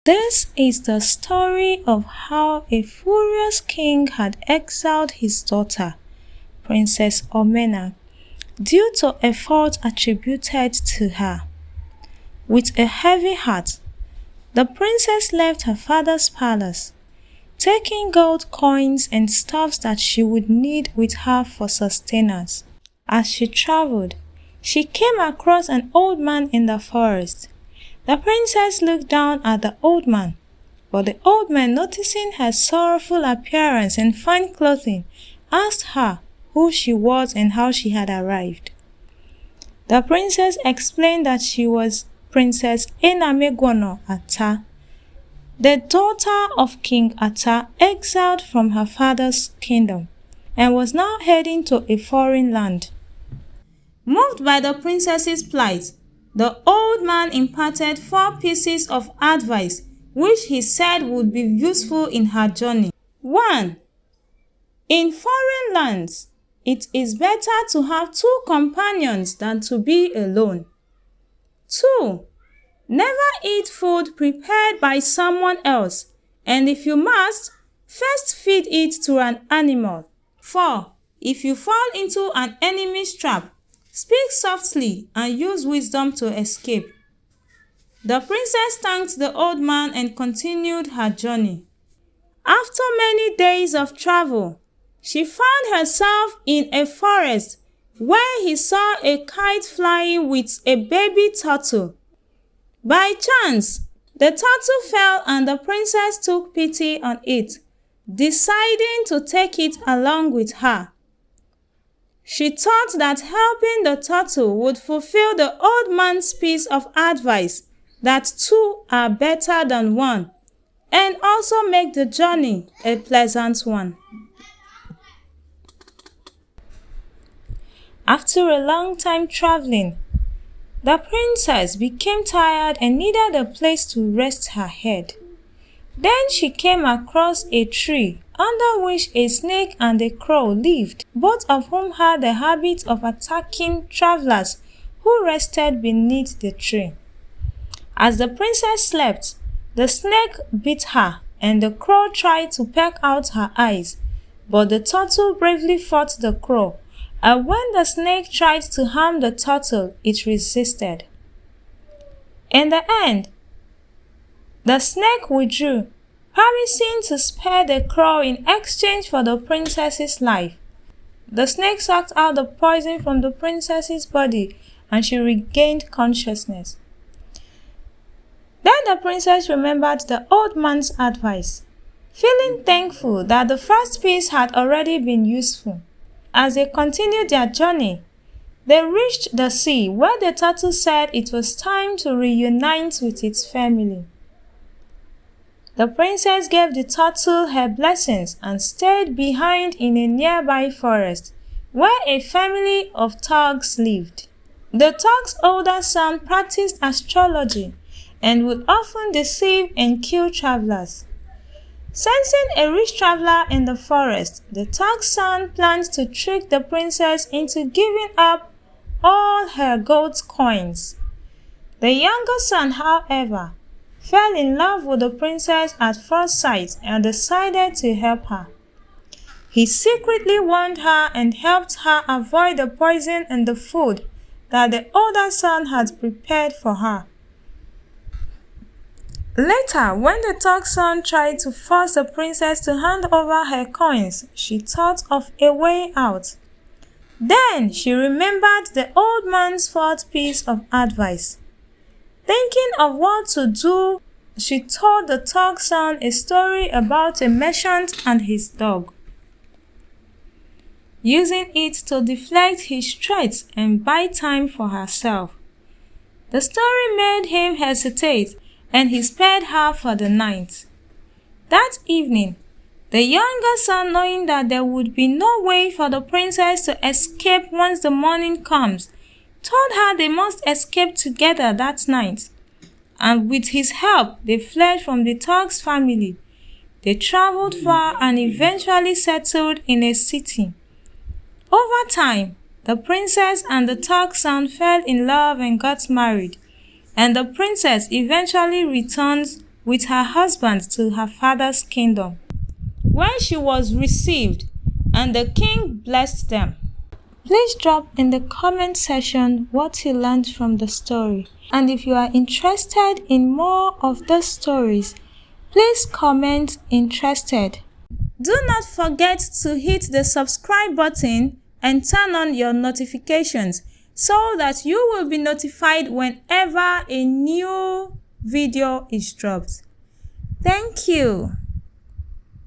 This is the story of how a furious king had exiled his daughter, Princess Omena, due to a fault attributed to her. With a heavy heart, the princess left her father's palace, taking gold coins and stuffs that she would need with her for sustenance. As she traveled, she came across an old man in the forest. The princess looked down at the old man, but the old man, noticing her sorrowful appearance and fine clothing, asked her who she was and how she had arrived. The princess explained that she was Princess Enamegwono Ata, the daughter of King Ata, exiled from her father's kingdom, and was now heading to a foreign land. Moved by the princess's plight, the old man imparted 4 pieces of advice which he said would be useful in her journey. 1. In foreign lands, it is better to have 2 companions than to be alone. 2. Never eat food prepared by someone else, and if you must, first feed it to an animal. 4. If you fall into an enemy's trap, speak softly and use wisdom to escape. The princess thanked the old man and continued her journey. After many days of travel, she found herself in a forest where he saw a kite flying with a baby turtle. By chance, the turtle fell and the princess took pity on it, deciding to take it along with her. She thought that helping the turtle would fulfill the old man's piece of advice that 2 are better than 1, and also make the journey a pleasant one. After a long time traveling, the princess became tired and needed a place to rest her head. Then she came across a tree under which a snake and a crow lived, both of whom had the habit of attacking travelers who rested beneath the tree. As the princess slept, the snake bit her, and the crow tried to peck out her eyes, but the turtle bravely fought the crow, and when the snake tried to harm the turtle, it resisted. In the end, the snake withdrew, promising to spare the crow in exchange for the princess's life. The snake sucked out the poison from the princess's body, and she regained consciousness. Then the princess remembered the old man's advice, feeling thankful that the first piece had already been useful. As they continued their journey, they reached the sea where the turtle said it was time to reunite with its family. The princess gave the turtle her blessings and stayed behind in a nearby forest where a family of thugs lived. The thug's older son practiced astrology and would often deceive and kill travelers. Sensing a rich traveler in the forest, the thug's son planned to trick the princess into giving up all her gold coins. The younger son, however, fell in love with the princess at first sight and decided to help her. He secretly warned her and helped her avoid the poison in the food that the older son had prepared for her. Later, when the thug's son tried to force the princess to hand over her coins, she thought of a way out. Then she remembered the old man's 4th piece of advice. Thinking of what to do, she told the thug's son a story about a merchant and his dog, using it to deflect his threats and buy time for herself. The story made him hesitate, and he spared her for the night. That evening, the younger son, knowing that there would be no way for the princess to escape once the morning comes, told her they must escape together that night. And with his help, they fled from the thug's family. They traveled far and eventually settled in a city. Over time, the princess and the thug's son fell in love and got married, and the princess eventually returned with her husband to her father's kingdom. When she was received, and the king blessed them. Please drop in the comment section what you learned from the story. And if you are interested in more of these stories, please comment interested. Do not forget to hit the subscribe button and turn on your notifications so that you will be notified whenever a new video is dropped. Thank you.